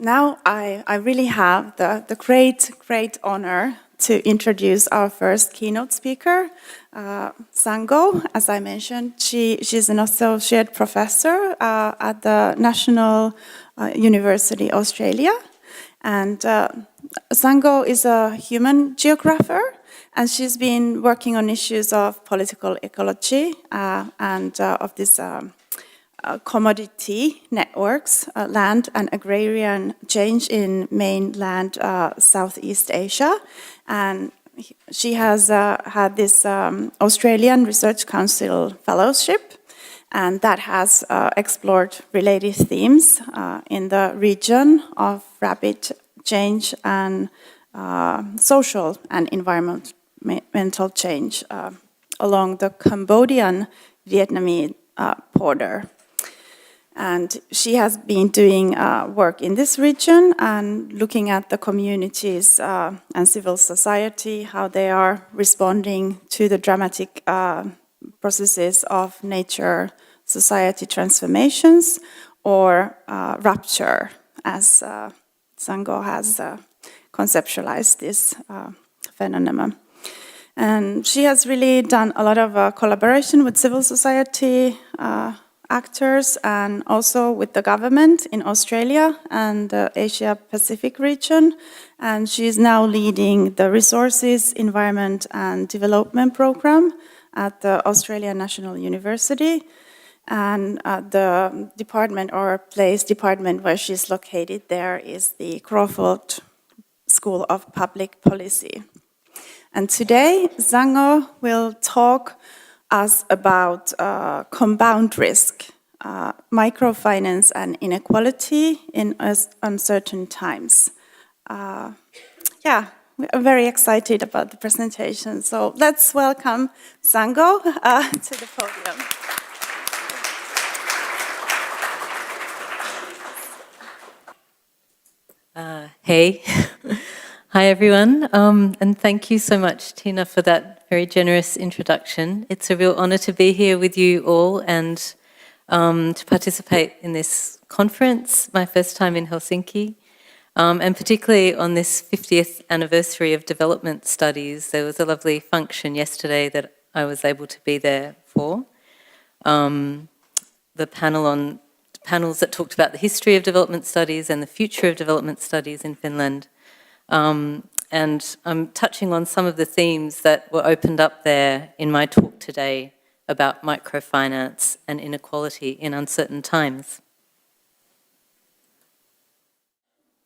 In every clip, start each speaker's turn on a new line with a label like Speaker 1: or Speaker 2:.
Speaker 1: Now I really have the great honor to introduce our first keynote speaker, Sango. As I mentioned, she's an associate professor at the National University Australia. And Sango is a human geographer, and she's been working on issues of political ecology and of this commodity networks, land and agrarian change in mainland Southeast Asia. And she has had this Australian Research Council fellowship, and that has explored related themes in the region of rapid change and social and environmental change along the Cambodian-Vietnamese border. And she has been doing work in this region and looking at the communities and civil society, how they are responding to the dramatic processes of nature society transformations or rupture, as Sango has conceptualized this phenomenon. And she has really done a lot of collaboration with civil society actors and also with the government in Australia and the Asia Pacific region. And she is now leading the Resources, Environment and Development program at the Australian National University. And the department where she's located there is the Crawford School of Public Policy. And today, Sango will talk us about compound risk, microfinance and inequality in uncertain times. I'm very excited about the presentation. So let's welcome Sango to the podium.
Speaker 2: Hey. Hi, everyone, and thank you so much, Tiina, for that very generous introduction. It's a real honour to be here with you all and to participate in this conference, my first time in Helsinki, and particularly on this 50th anniversary of development studies. There was a lovely function yesterday that I was able to be there for. The panels that talked about the history of development studies and the future of development studies in Finland. And I'm touching on some of the themes that were opened up there in my talk today about microfinance and inequality in uncertain times.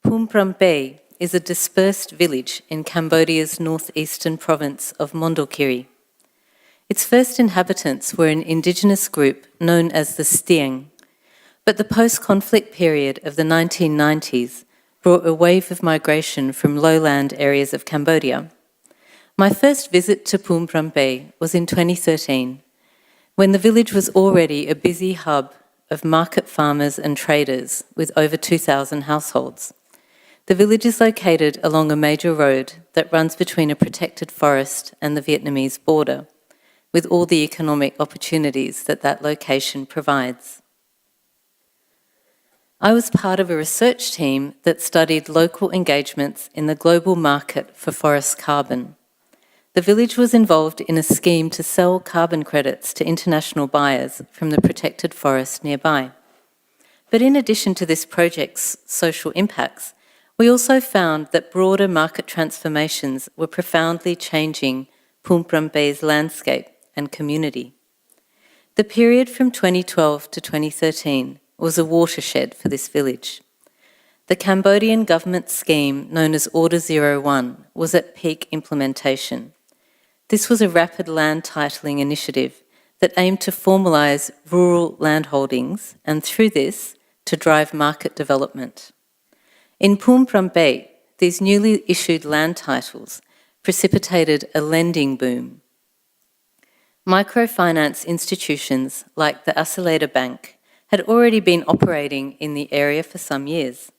Speaker 2: Phum Bay is a dispersed village in Cambodia's northeastern province of Mondulkiri. Its first inhabitants were an indigenous group known as the Stieng, but the post-conflict period of the 1990s brought a wave of migration from lowland areas of Cambodia. My first visit to Phum Bay was in 2013, when the village was already a busy hub of market farmers and traders with over 2,000 households. The village is located along a major road that runs between a protected forest and the Vietnamese border, with all the economic opportunities that that location provides. I was part of a research team that studied local engagements in the global market for forest carbon. The village was involved in a scheme to sell carbon credits to international buyers from the protected forest nearby. But in addition to this project's social impacts, we also found that broader market transformations were profoundly changing Phum Bay's landscape and community. The period from 2012 to 2013 was a watershed for this village. The Cambodian government scheme known as Order 01 was at peak implementation. This was a rapid land titling initiative that aimed to formalise rural landholdings and through this to drive market development. In Phum Bay, these newly issued land titles precipitated a lending boom. Microfinance institutions like the Asileda Bank had already been operating in the area for some years.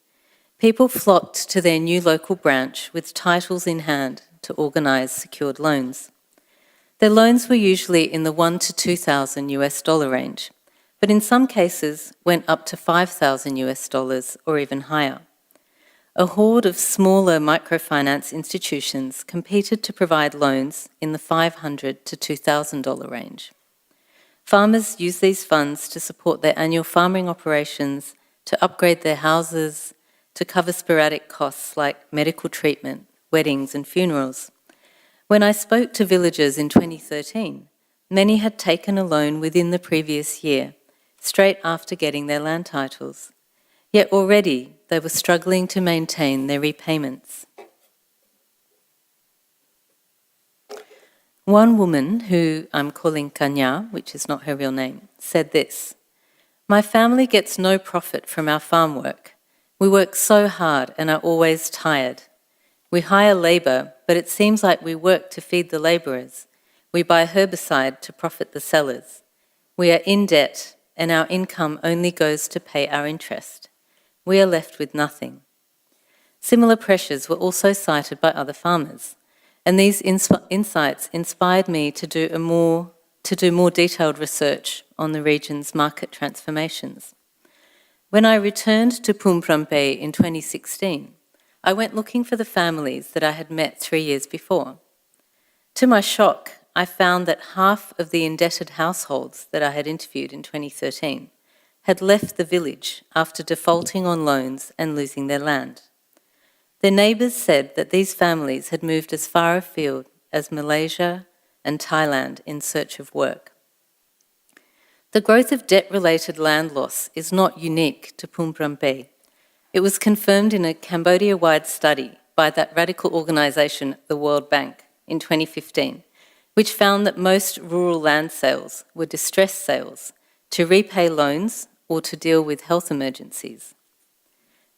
Speaker 2: People flocked to their new local branch with titles in hand to organise secured loans. Their loans were usually in the $1,000 to $2,000 range, but in some cases went up to $5,000 or even higher. a horde of smaller microfinance institutions competed to provide loans in the $500 to $2,000 range. Farmers used these funds to support their annual farming operations, to upgrade their houses, to cover sporadic costs like medical treatment, weddings and funerals. When I spoke to villagers in 2013, many had taken a loan within the previous year, straight after getting their land titles. Yet already they were struggling to maintain their repayments. One woman, who I'm calling Kanya, which is not her real name, said this: "My family gets no profit from our farm work. We work so hard and are always tired. We hire labour, but it seems like we work to feed the labourers. We buy herbicide to profit the sellers. We are in debt and our income only goes to pay our interest. We are left with nothing." Similar pressures were also cited by other farmers, and these insights inspired me to do more detailed research on the region's market transformations. When I returned to Pumprampe in 2016, I went looking for the families that I had met 3 years before. To my shock, I found that half of the indebted households that I had interviewed in 2013 had left the village after defaulting on loans and losing their land. Their neighbours said that these families had moved as far afield as Malaysia and Thailand in search of work. The growth of debt-related land loss is not unique to Pumprampe. It was confirmed in a Cambodia-wide study by that radical organisation, the World Bank, in 2015, which found that most rural land sales were distress sales to repay loans or to deal with health emergencies.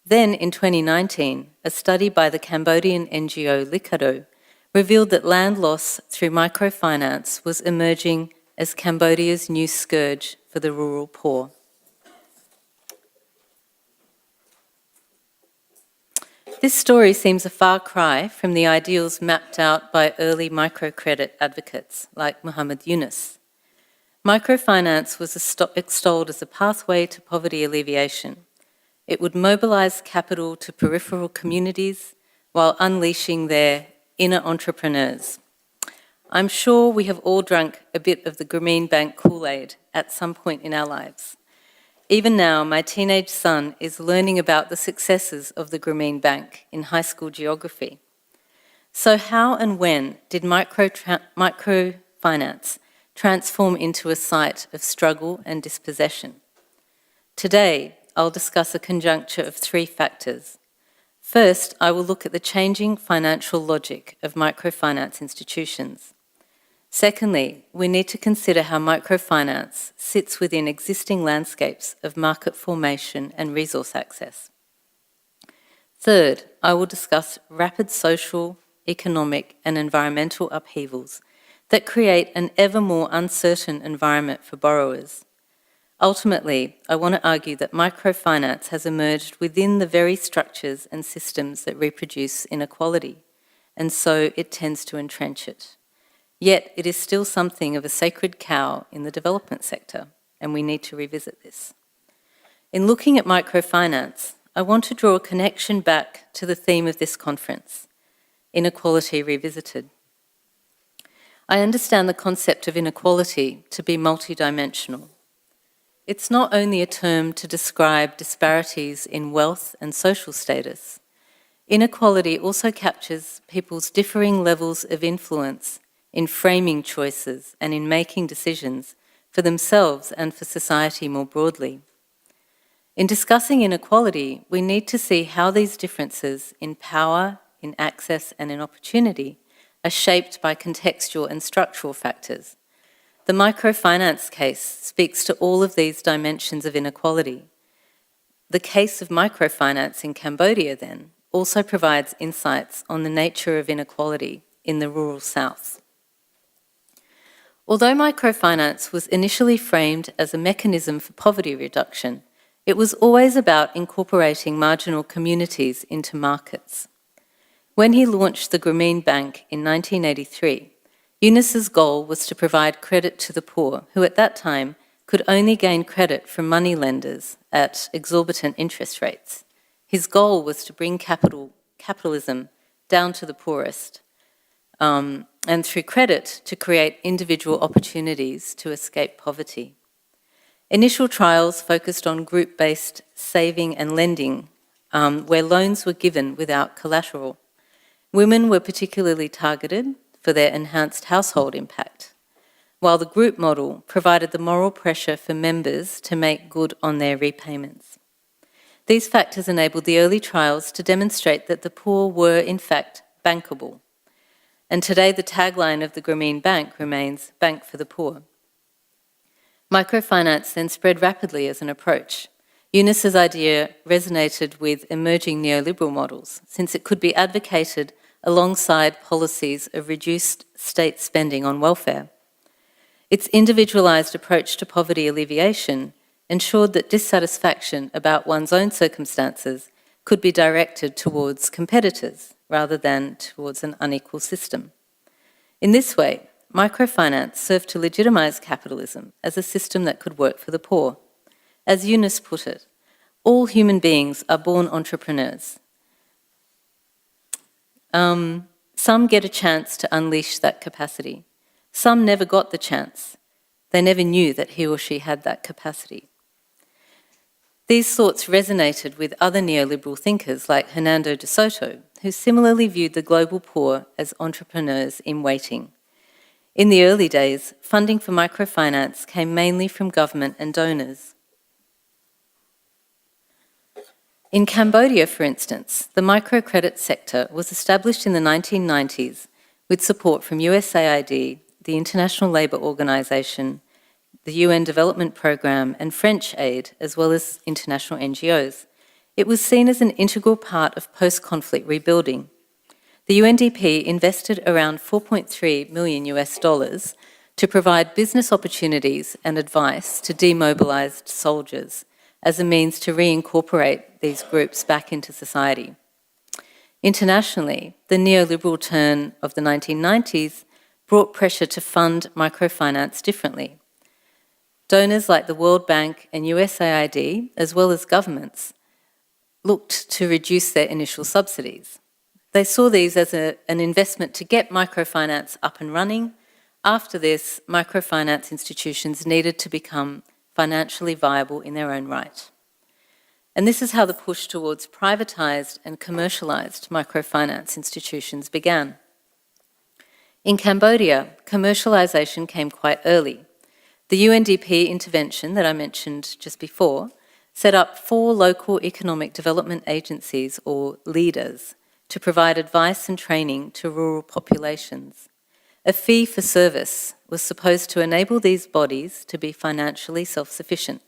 Speaker 2: Then, in 2019, a study by the Cambodian NGO Likado revealed that land loss through microfinance was emerging as Cambodia's new scourge for the rural poor. This story seems a far cry from the ideals mapped out by early microcredit advocates like Muhammad Yunus. Microfinance was extolled as a pathway to poverty alleviation. It would mobilise capital to peripheral communities while unleashing their inner entrepreneurs. I'm sure we have all drunk a bit of the Grameen Bank Kool-Aid at some point in our lives. Even now, my teenage son is learning about the successes of the Grameen Bank in high school geography. So how and when did microfinance transform into a site of struggle and dispossession? Today, I'll discuss a conjuncture of 3 factors. First, I will look at the changing financial logic of microfinance institutions. Secondly, we need to consider how microfinance sits within existing landscapes of market formation and resource access. Third, I will discuss rapid social, economic and environmental upheavals that create an ever more uncertain environment for borrowers. Ultimately, I want to argue that microfinance has emerged within the very structures and systems that reproduce inequality, and so it tends to entrench it. Yet it is still something of a sacred cow in the development sector, and we need to revisit this. In looking at microfinance, I want to draw a connection back to the theme of this conference, Inequality Revisited. I understand the concept of inequality to be multidimensional. It's not only a term to describe disparities in wealth and social status. Inequality also captures people's differing levels of influence in framing choices and in making decisions for themselves and for society more broadly. In discussing inequality, we need to see how these differences in power, in access and in opportunity are shaped by contextual and structural factors. The microfinance case speaks to all of these dimensions of inequality. The case of microfinance in Cambodia, then, also provides insights on the nature of inequality in the rural south. Although microfinance was initially framed as a mechanism for poverty reduction, it was always about incorporating marginal communities into markets. When he launched the Grameen Bank in 1983, Yunus's goal was to provide credit to the poor, who at that time could only gain credit from money lenders at exorbitant interest rates. His goal was to bring capitalism down to the poorest, and through credit to create individual opportunities to escape poverty. Initial trials focused on group-based saving and lending, where loans were given without collateral. Women were particularly targeted for their enhanced household impact, while the group model provided the moral pressure for members to make good on their repayments. These factors enabled the early trials to demonstrate that the poor were, in fact, bankable. And today the tagline of the Grameen Bank remains "Bank for the Poor." Microfinance then spread rapidly as an approach. Eunice's idea resonated with emerging neoliberal models, since it could be advocated alongside policies of reduced state spending on welfare. Its individualised approach to poverty alleviation ensured that dissatisfaction about one's own circumstances could be directed towards competitors rather than towards an unequal system. In this way, microfinance served to legitimise capitalism as a system that could work for the poor. As Eunice put it, all human beings are born entrepreneurs. Some get a chance to unleash that capacity. Some never got the chance. They never knew that he or she had that capacity. These thoughts resonated with other neoliberal thinkers like Hernando de Soto, who similarly viewed the global poor as entrepreneurs in waiting. In the early days, funding for microfinance came mainly from government and donors. In Cambodia, for instance, the microcredit sector was established in the 1990s with support from USAID, the International Labour Organization, the UN Development Programme and French aid, as well as international NGOs. It was seen as an integral part of post-conflict rebuilding. The UNDP invested around $4.3 million to provide business opportunities and advice to demobilised soldiers as a means to reincorporate these groups back into society. Internationally, the neoliberal turn of the 1990s brought pressure to fund microfinance differently. Donors like the World Bank and USAID, as well as governments, looked to reduce their initial subsidies. They saw these as an investment to get microfinance up and running. After this, microfinance institutions needed to become financially viable in their own right. And this is how the push towards privatised and commercialised microfinance institutions began. In Cambodia, commercialisation came quite early. The UNDP intervention that I mentioned just before set up 4 local economic development agencies, or leaders, to provide advice and training to rural populations. A fee for service was supposed to enable these bodies to be financially self-sufficient,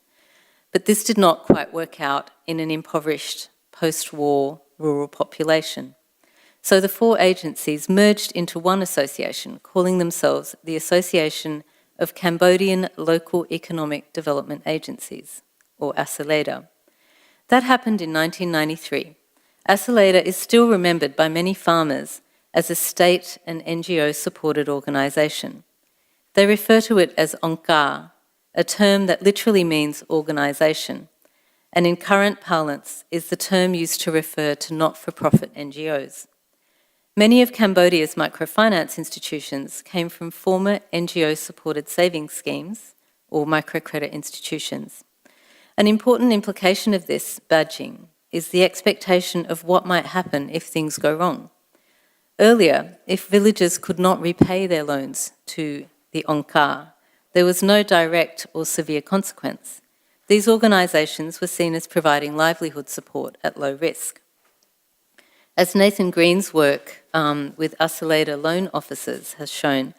Speaker 2: but this did not quite work out in an impoverished post-war rural population. So the 4 agencies merged into one association, calling themselves the Association of Cambodian Local Economic Development Agencies, or ASELEDA. That happened in 1993. ASELEDA is still remembered by many farmers as a state and NGO-supported organisation. They refer to it as ONCAR, a term that literally means organisation, and in current parlance is the term used to refer to not-for-profit NGOs. Many of Cambodia's microfinance institutions came from former NGO-supported savings schemes, or microcredit institutions. An important implication of this badging is the expectation of what might happen if things go wrong. Earlier, if villagers could not repay their loans to the ONCAR, there was no direct or severe consequence. These organisations were seen as providing livelihood support at low risk. As Nathan Green's work with ASELEDA loan officers has shown,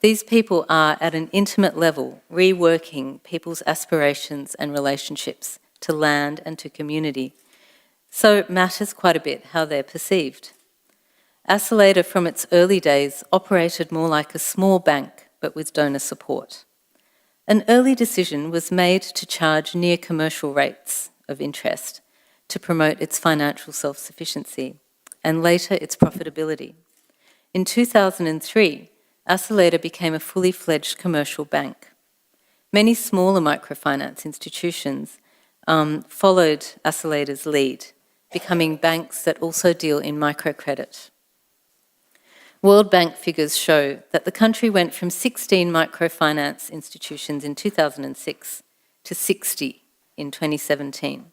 Speaker 2: these people are at an intimate level reworking people's aspirations and relationships to land and to community. So it matters quite a bit how they're perceived. ASELEDA from its early days operated more like a small bank, but with donor support. An early decision was made to charge near commercial rates of interest to promote its financial self-sufficiency, and later its profitability. In 2003, ASELEDA became a fully fledged commercial bank. Many smaller microfinance institutions followed ASELEDA's lead, becoming banks that also deal in microcredit. World Bank figures show that the country went from 16 microfinance institutions in 2006 to 60 in 2017.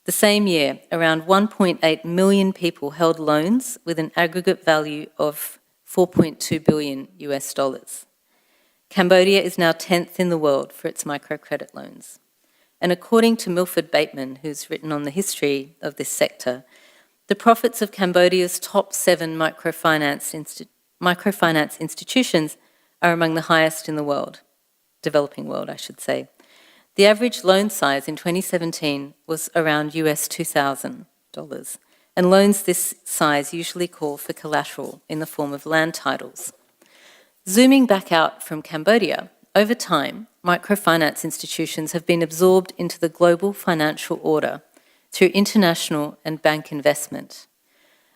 Speaker 2: The same year, around 1.8 million people held loans with an aggregate value of 4.2 billion US dollars. Cambodia is now 10th in the world for its microcredit loans. And according to Milford Bateman, who's written on the history of this sector, the profits of Cambodia's top 7 microfinance institutions are among the highest in the world, developing world, I should say. The average loan size in 2017 was around US $2,000, and loans this size usually call for collateral in the form of land titles. Zooming back out from Cambodia, over time, microfinance institutions have been absorbed into the global financial order through international and bank investment.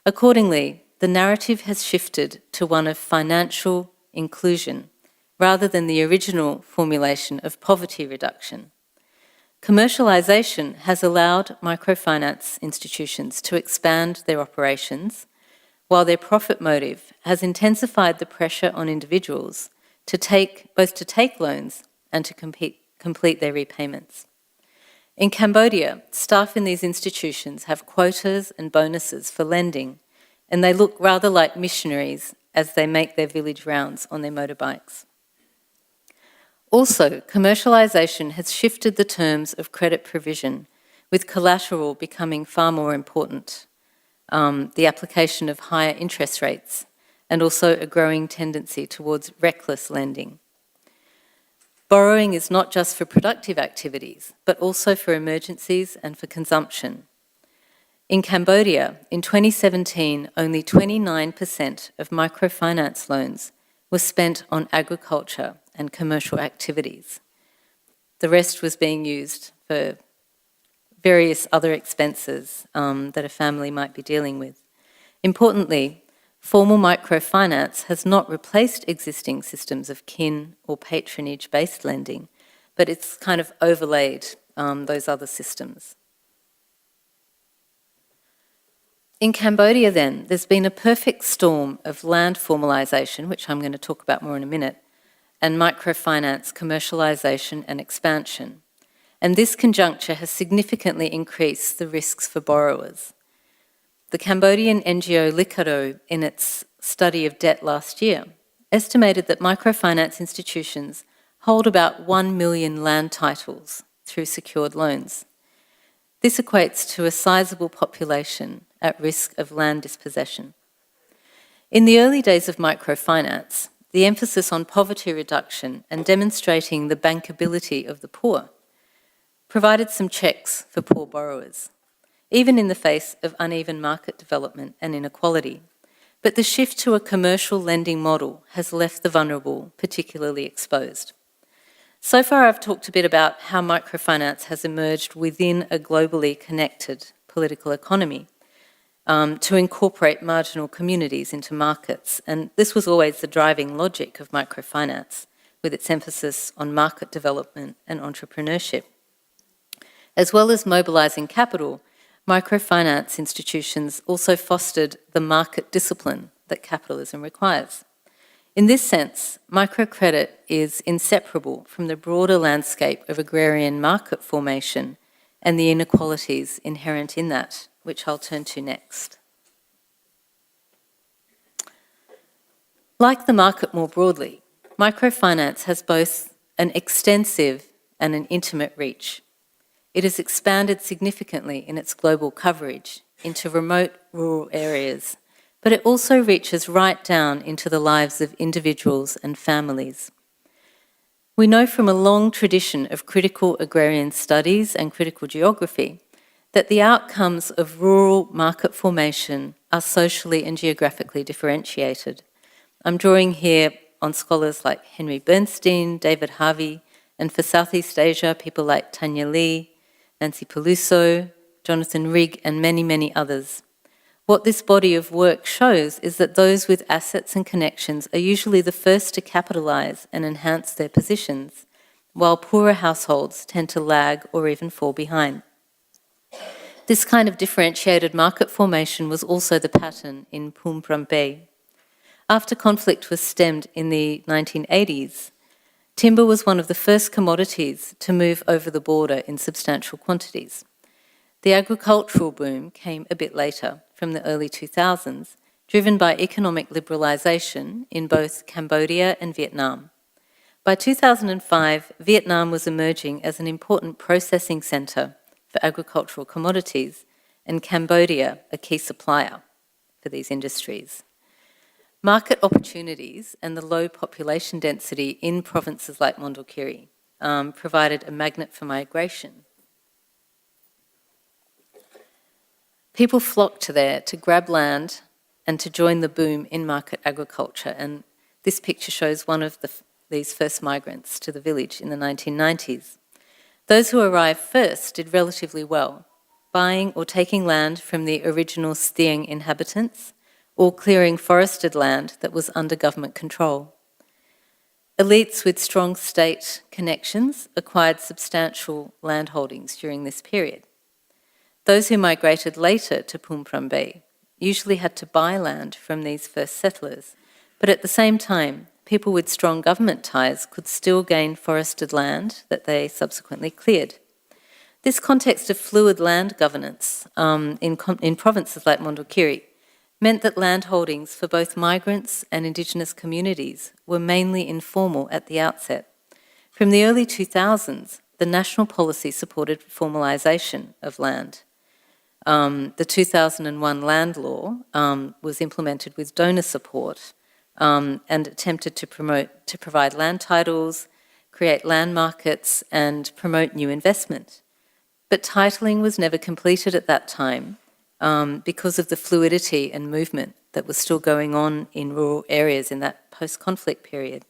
Speaker 2: Accordingly, the narrative has shifted to one of financial inclusion rather than the original formulation of poverty reduction. Commercialisation has allowed microfinance institutions to expand their operations, while their profit motive has intensified the pressure on individuals to take loans and to complete their repayments. In Cambodia, staff in these institutions have quotas and bonuses for lending, and they look rather like missionaries as they make their village rounds on their motorbikes. Also, commercialisation has shifted the terms of credit provision, with collateral becoming far more important, the application of higher interest rates, and also a growing tendency towards reckless lending. Borrowing is not just for productive activities, but also for emergencies and for consumption. In Cambodia, in 2017, only 29% of microfinance loans were spent on agriculture and commercial activities. The rest was being used for various other expenses that a family might be dealing with. Importantly, formal microfinance has not replaced existing systems of kin or patronage-based lending, but it's kind of overlaid those other systems. In Cambodia then, there's been a perfect storm of land formalisation, which I'm going to talk about more in a minute, and microfinance commercialisation and expansion. And this conjuncture has significantly increased the risks for borrowers. The Cambodian NGO Likaro, in its study of debt last year, estimated that microfinance institutions hold about 1 million land titles through secured loans. This equates to a sizable population at risk of land dispossession. In the early days of microfinance, the emphasis on poverty reduction and demonstrating the bankability of the poor provided some checks for poor borrowers, even in the face of uneven market development and inequality. But the shift to a commercial lending model has left the vulnerable particularly exposed. So far, I've talked a bit about how microfinance has emerged within a globally connected political economy to incorporate marginal communities into markets. And this was always the driving logic of microfinance, with its emphasis on market development and entrepreneurship. As well as mobilising capital, microfinance institutions also fostered the market discipline that capitalism requires. In this sense, microcredit is inseparable from the broader landscape of agrarian market formation and the inequalities inherent in that, which I'll turn to next. Like the market more broadly, microfinance has both an extensive and an intimate reach. It has expanded significantly in its global coverage into remote rural areas, but it also reaches right down into the lives of individuals and families. We know from a long tradition of critical agrarian studies and critical geography that the outcomes of rural market formation are socially and geographically differentiated. I'm drawing here on scholars like Henry Bernstein, David Harvey, and for Southeast Asia, people like Tanya Lee, Nancy Peluso, Jonathan Rigg, and many, many others. What this body of work shows is that those with assets and connections are usually the first to capitalise and enhance their positions, while poorer households tend to lag or even fall behind. This kind of differentiated market formation was also the pattern in Pumprampe. After conflict was stemmed in the 1980s, timber was one of the first commodities to move over the border in substantial quantities. The agricultural boom came a bit later, from the early 2000s, driven by economic liberalisation in both Cambodia and Vietnam. By 2005, Vietnam was emerging as an important processing centre for agricultural commodities, and Cambodia a key supplier for these industries. Market opportunities and the low population density in provinces like Mondulkiri provided a magnet for migration. People flocked there to grab land and to join the boom in market agriculture, and this picture shows one of these first migrants to the village in the 1990s. Those who arrived first did relatively well, buying or taking land from the original Stieng inhabitants or clearing forested land that was under government control. Elites with strong state connections acquired substantial land holdings during this period. Those who migrated later to Pumprambe usually had to buy land from these first settlers, but at the same time, people with strong government ties could still gain forested land that they subsequently cleared. This context of fluid land governance in provinces like Mondulkiri meant that land holdings for both migrants and Indigenous communities were mainly informal at the outset. From the early 2000s, the national policy supported formalisation of land. The 2001 land law was implemented with donor support and attempted to provide land titles, create land markets, and promote new investment. But titling was never completed at that time because of the fluidity and movement that was still going on in rural areas in that post-conflict period.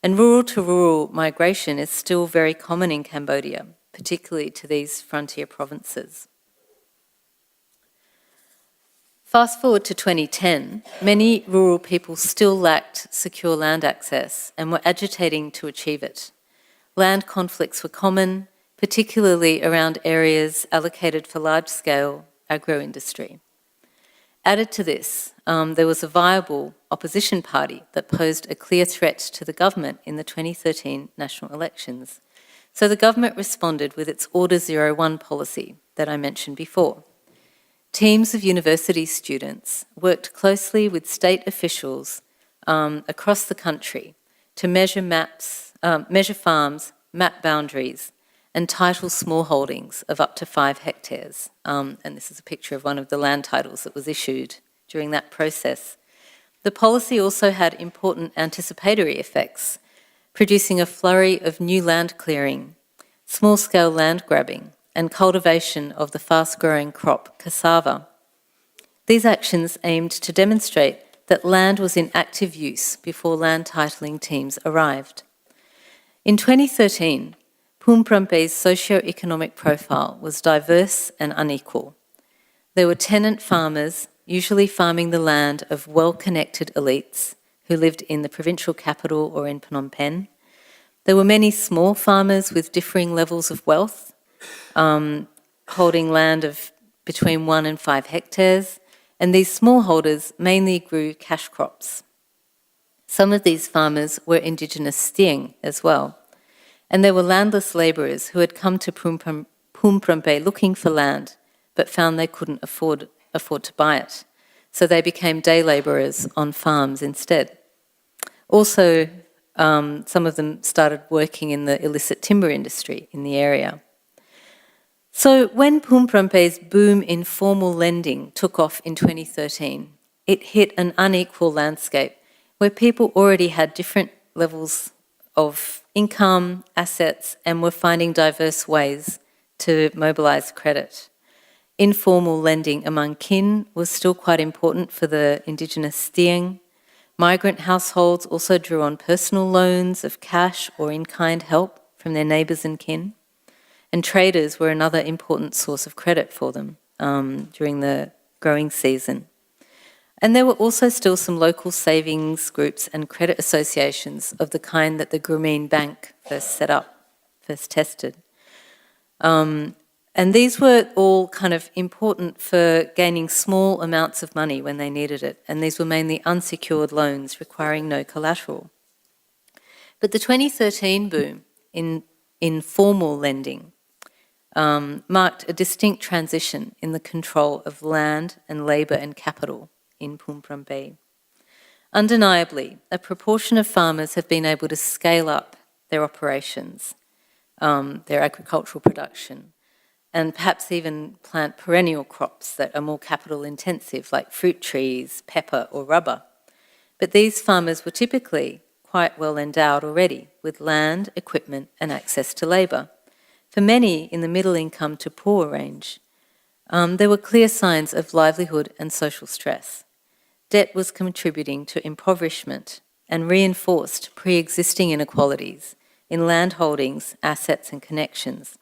Speaker 2: And rural-to-rural migration is still very common in Cambodia, particularly to these frontier provinces. Fast forward to 2010, many rural people still lacked secure land access and were agitating to achieve it. Land conflicts were common, particularly around areas allocated for large-scale agro-industry. Added to this, there was a viable opposition party that posed a clear threat to the government in the 2013 national elections. So the government responded with its Order 01 policy that I mentioned before. Teams of university students worked closely with state officials across the country to measure farms, map boundaries, and title small holdings of up to 5 hectares. And this is a picture of one of the land titles that was issued during that process. The policy also had important anticipatory effects, producing a flurry of new land clearing, small-scale land grabbing, and cultivation of the fast-growing crop cassava. These actions aimed to demonstrate that land was in active use before land titling teams arrived. In 2013, Pumprampe's socio-economic profile was diverse and unequal. There were tenant farmers, usually farming the land of well-connected elites who lived in the provincial capital or in Phnom Penh. There were many small farmers with differing levels of wealth, holding land of between 1 and 5 hectares, and these smallholders mainly grew cash crops. Some of these farmers were Indigenous Stieng as well, and there were landless labourers who had come to Pumprampe looking for land, but found they couldn't afford to buy it, so they became day labourers on farms instead. Also, some of them started working in the illicit timber industry in the area. So when Pumprampe's boom in formal lending took off in 2013, it hit an unequal landscape where people already had different levels of income, assets, and were finding diverse ways to mobilise credit. Informal lending among kin was still quite important for the Indigenous Stieng. Migrant households also drew on personal loans of cash or in-kind help from their neighbours and kin. And traders were another important source of credit for them during the growing season. And there were also still some local savings groups and credit associations of the kind that the Grameen Bank first tested. And these were all kind of important for gaining small amounts of money when they needed it, and these were mainly unsecured loans requiring no collateral. But the 2013 boom in formal lending marked a distinct transition in the control of land and labour and capital in Phum Pram Bay. Undeniably, a proportion of farmers have been able to scale up their operations, their agricultural production, and perhaps even plant perennial crops that are more capital intensive, like fruit trees, pepper or rubber. But these farmers were typically quite well endowed already with land, equipment and access to labour. For many in the middle income to poor range, there were clear signs of livelihood and social stress. Debt was contributing to impoverishment and reinforced pre-existing inequalities in land holdings, assets and connections.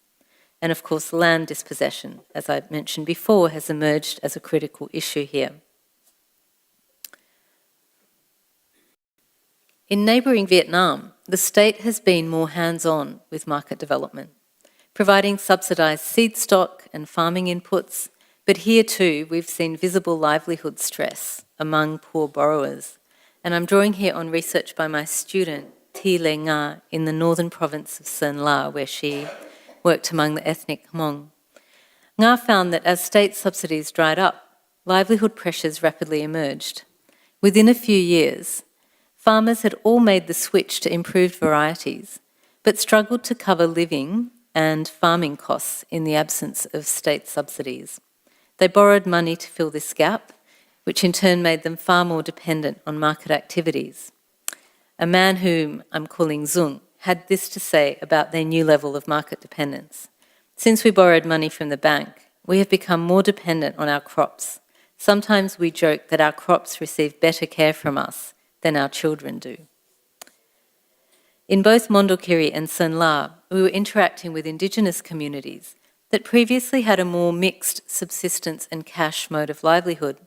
Speaker 2: And of course, land dispossession, as I mentioned before, has emerged as a critical issue here. In neighbouring Vietnam, the state has been more hands-on with market development, providing subsidised seed stock and farming inputs, but here too we've seen visible livelihood stress among poor borrowers. And I'm drawing here on research by my student, Tiina, in the northern province of Sơn La, where she worked among the ethnic Hmong. Nga found that as state subsidies dried up, livelihood pressures rapidly emerged. Within a few years, farmers had all made the switch to improved varieties, but struggled to cover living and farming costs in the absence of state subsidies. They borrowed money to fill this gap, which in turn made them far more dependent on market activities. A man whom I'm calling Zung had this to say about their new level of market dependence. Since we borrowed money from the bank, we have become more dependent on our crops. Sometimes we joke that our crops receive better care from us than our children do. In both Mondulkiri and Sơn La, we were interacting with Indigenous communities that previously had a more mixed subsistence and cash mode of livelihood.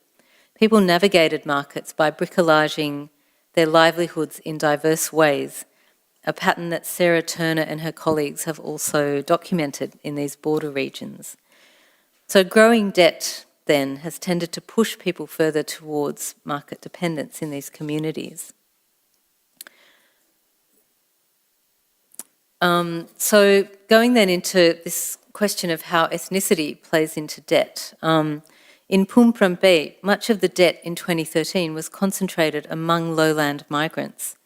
Speaker 2: People navigated markets by bricolaging their livelihoods in diverse ways, a pattern that Sarah Turner and her colleagues have also documented in these border regions. So growing debt then has tended to push people further towards market dependence in these communities. So going then into this question of how ethnicity plays into debt. In Phum Pram Bay, much of the debt in 2013 was concentrated among lowland migrants.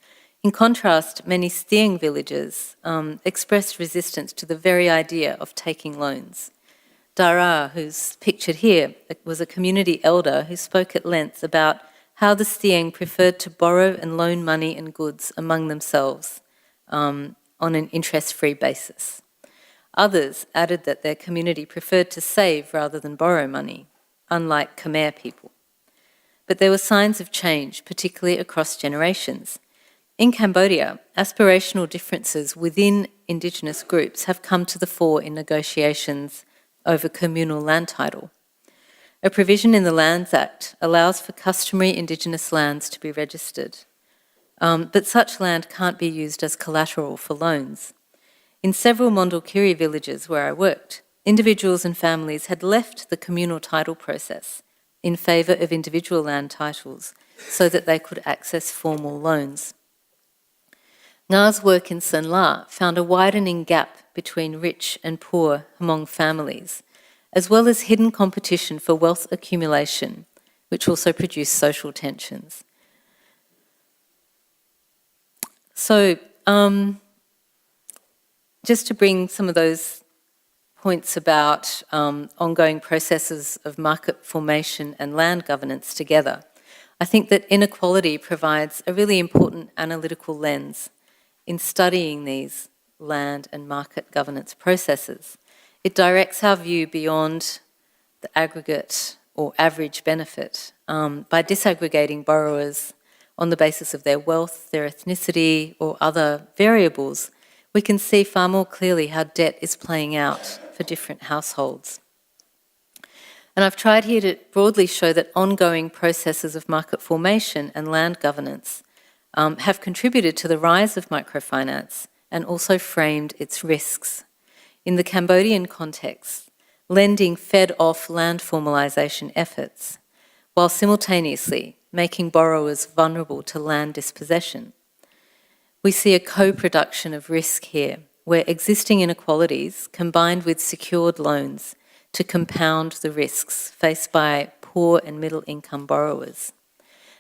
Speaker 2: In contrast, many Stieng villages expressed resistance to the very idea of taking loans. Dara, who's pictured here, was a community elder who spoke at length about how the Stieng preferred to borrow and loan money and goods among themselves on an interest-free basis. Others added that their community preferred to save rather than borrow money, unlike Khmer people. But there were signs of change, particularly across generations. In Cambodia, aspirational differences within Indigenous groups have come to the fore in negotiations over communal land title. A provision in the Lands Act allows for customary Indigenous lands to be registered, but such land can't be used as collateral for loans. In several Mondulkiri villages where I worked, individuals and families had left the communal title process in favour of individual land titles so that they could access formal loans. Nga's work in Sơn La found a widening gap between rich and poor Hmong families, as well as hidden competition for wealth accumulation, which also produced social tensions. So, just to bring some of those points about ongoing processes of market formation and land governance together, I think that inequality provides a really important analytical lens in studying these land and market governance processes. It directs our view beyond the aggregate or average benefit by disaggregating borrowers on the basis of their wealth, their ethnicity, or other variables. We can see far more clearly how debt is playing out for different households. And I've tried here to broadly show that ongoing processes of market formation and land governance have contributed to the rise of microfinance and also framed its risks. In the Cambodian context, lending fed off land formalisation efforts, while simultaneously making borrowers vulnerable to land dispossession. We see a co-production of risk here, where existing inequalities combined with secured loans to compound the risks faced by poor and middle income borrowers.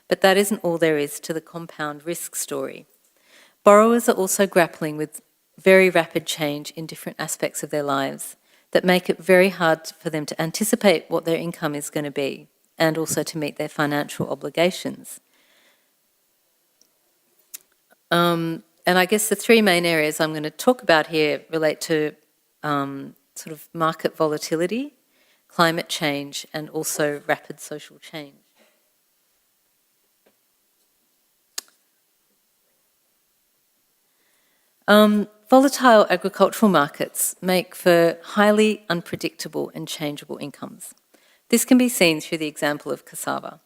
Speaker 2: But that isn't all there is to the compound risk story. Borrowers are also grappling with very rapid change in different aspects of their lives that make it very hard for them to anticipate what their income is going to be and also to meet their financial obligations. And I guess the three main areas I'm going to talk about here relate to sort of market volatility, climate change, and also rapid social change. Volatile agricultural markets make for highly unpredictable and changeable incomes. This can be seen through the example of cassava.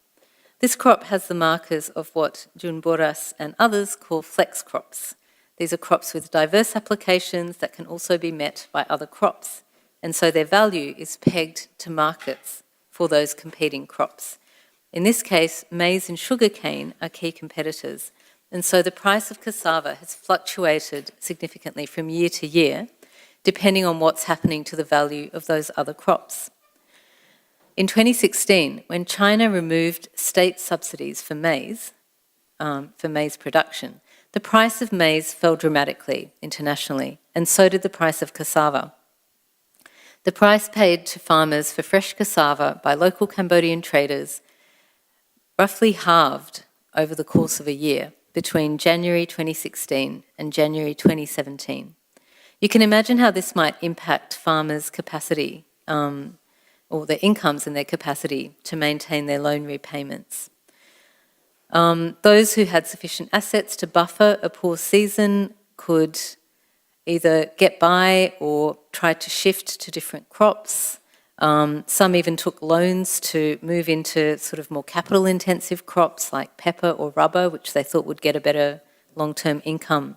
Speaker 2: This crop has the markers of what Jun Boras and others call flex crops. These are crops with diverse applications that can also be met by other crops, and so their value is pegged to markets for those competing crops. In this case, maize and sugarcane are key competitors, and so the price of cassava has fluctuated significantly from year to year, depending on what's happening to the value of those other crops. In 2016, when China removed state subsidies for maize production, the price of maize fell dramatically internationally, and so did the price of cassava. The price paid to farmers for fresh cassava by local Cambodian traders roughly halved over the course of a year between January 2016 and January 2017. You can imagine how this might impact farmers' capacity or their incomes and their capacity to maintain their loan repayments. Those who had sufficient assets to buffer a poor season could either get by or try to shift to different crops. Some even took loans to move into sort of more capital-intensive crops like pepper or rubber, which they thought would get a better long-term income.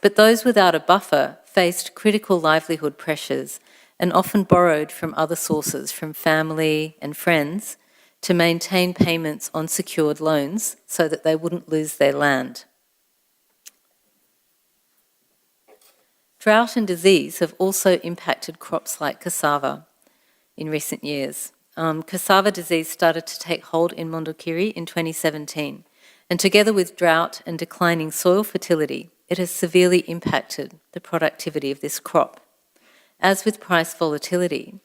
Speaker 2: But those without a buffer faced critical livelihood pressures and often borrowed from other sources, from family and friends, to maintain payments on secured loans so that they wouldn't lose their land. Drought and disease have also impacted crops like cassava in recent years. Cassava disease started to take hold in Mondulkiri in 2017, and together with drought and declining soil fertility, it has severely impacted the productivity of this crop. As with price volatility,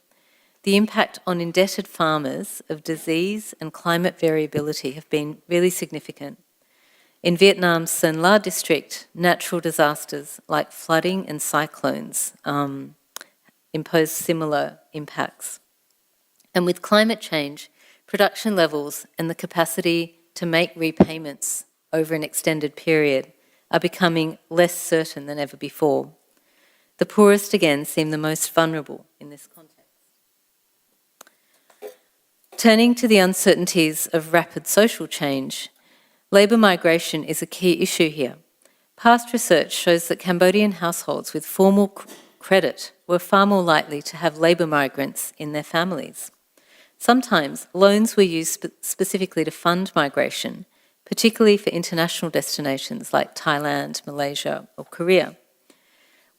Speaker 2: the impact on indebted farmers of disease and climate variability have been really significant. In Vietnam's Sơn La district, natural disasters like flooding and cyclones impose similar impacts. And with climate change, production levels and the capacity to make repayments over an extended period are becoming less certain than ever before. The poorest again seem the most vulnerable in this context. Turning to the uncertainties of rapid social change, labour migration is a key issue here. Past research shows that Cambodian households with formal credit were far more likely to have labour migrants in their families. Sometimes loans were used specifically to fund migration, particularly for international destinations like Thailand, Malaysia or Korea.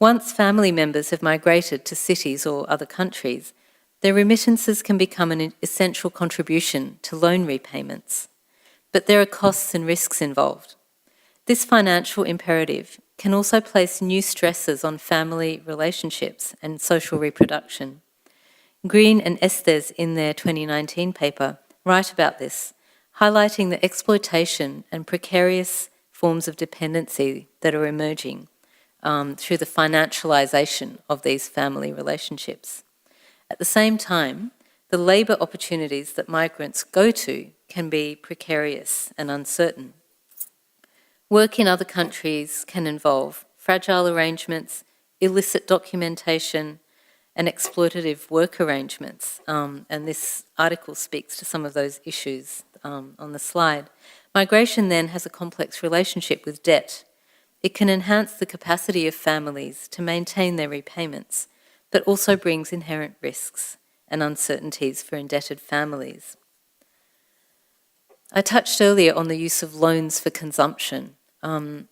Speaker 2: Once family members have migrated to cities or other countries, their remittances can become an essential contribution to loan repayments. But there are costs and risks involved. This financial imperative can also place new stresses on family relationships and social reproduction. Green and Estes, in their 2019 paper, write about this, highlighting the exploitation and precarious forms of dependency that are emerging through the financialisation of these family relationships. At the same time, the labour opportunities that migrants go to can be precarious and uncertain. Work in other countries can involve fragile arrangements, illicit documentation, and exploitative work arrangements. And this article speaks to some of those issues on the slide. Migration then has a complex relationship with debt. It can enhance the capacity of families to maintain their repayments, but also brings inherent risks. and uncertainties for indebted families. I touched earlier on the use of loans for consumption, and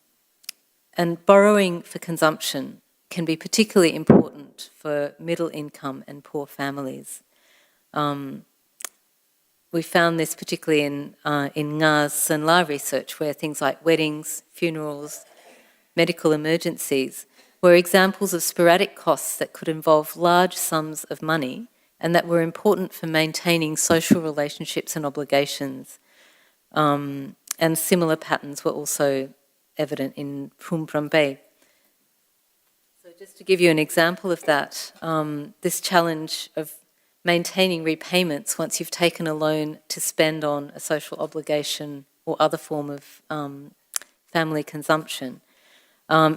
Speaker 2: borrowing for consumption can be particularly important for middle income and poor families. We found this particularly in Nga's Sanla research, where things like weddings, funerals, medical emergencies were examples of sporadic costs that could involve large sums of money and that were important for maintaining social relationships and obligations. And similar patterns were also evident in Phum Pram Bay. So just to give you an example of that, this challenge of maintaining repayments once you've taken a loan to spend on a social obligation or other form of family consumption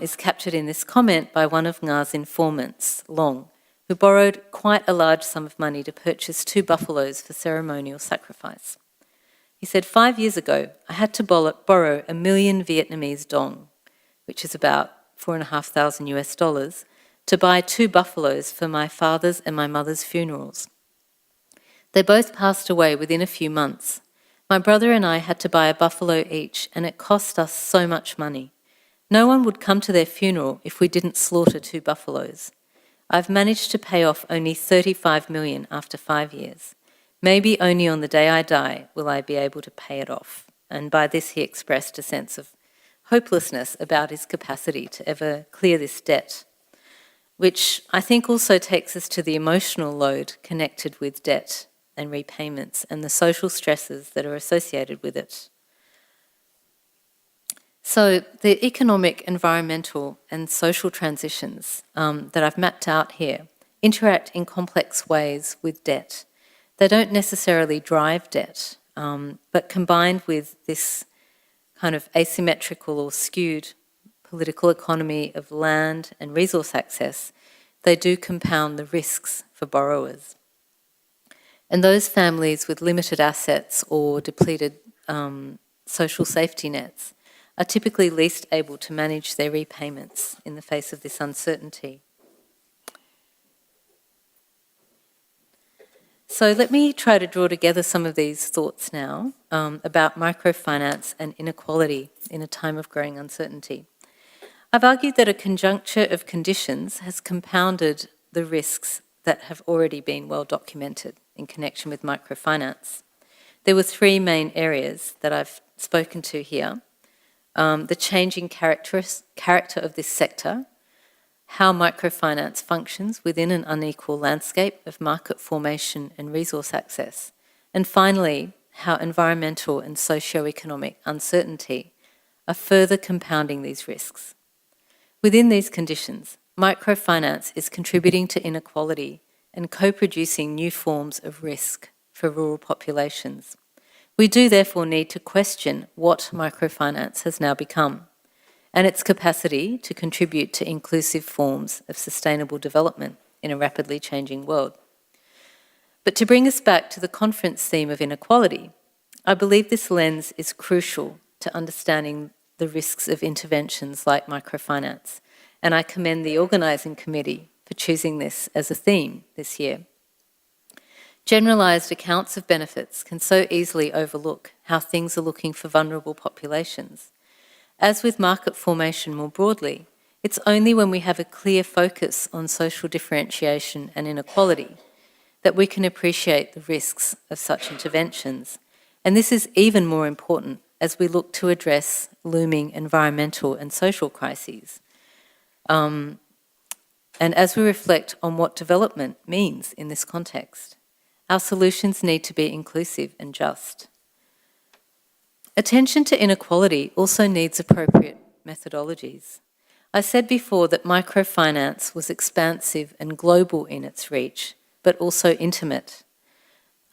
Speaker 2: is captured in this comment by one of Nga's informants, Long, who borrowed quite a large sum of money to purchase 2 buffaloes for ceremonial sacrifice. He said, 5 years ago, I had to borrow 1 million Vietnamese dong, which is about $4,500 to buy 2 buffaloes for my father's and my mother's funerals. They both passed away within a few months. My brother and I had to buy a buffalo each, and it cost us so much money. No one would come to their funeral if we didn't slaughter 2 buffaloes. I've managed to pay off only 35 million after 5 years. Maybe only on the day I die will I be able to pay it off. And by this he expressed a sense of hopelessness about his capacity to ever clear this debt, which I think also takes us to the emotional load connected with debt and repayments and the social stresses that are associated with it. So the economic, environmental and social transitions that I've mapped out here interact in complex ways with debt. They don't necessarily drive debt, but combined with this kind of asymmetrical or skewed political economy of land and resource access, they do compound the risks for borrowers. And those families with limited assets or depleted social safety nets are typically least able to manage their repayments in the face of this uncertainty. So let me try to draw together some of these thoughts now about microfinance and inequality in a time of growing uncertainty. I've argued that a conjuncture of conditions has compounded the risks that have already been well documented in connection with microfinance. There were 3 main areas that I've spoken to here. The changing character of this sector, how microfinance functions within an unequal landscape of market formation and resource access, and finally, how environmental and socio-economic uncertainty are further compounding these risks. Within these conditions, microfinance is contributing to inequality and co-producing new forms of risk for rural populations. We do therefore need to question what microfinance has now become and its capacity to contribute to inclusive forms of sustainable development in a rapidly changing world. But to bring us back to the conference theme of inequality, I believe this lens is crucial to understanding the risks of interventions like microfinance, and I commend the organising committee for choosing this as a theme this year. Generalised accounts of benefits can so easily overlook how things are looking for vulnerable populations. As with market formation more broadly, it's only when we have a clear focus on social differentiation and inequality that we can appreciate the risks of such interventions. And this is even more important as we look to address looming environmental and social crises. And as we reflect on what development means in this context, our solutions need to be inclusive and just. Attention to inequality also needs appropriate methodologies. I said before that microfinance was expansive and global in its reach, but also intimate.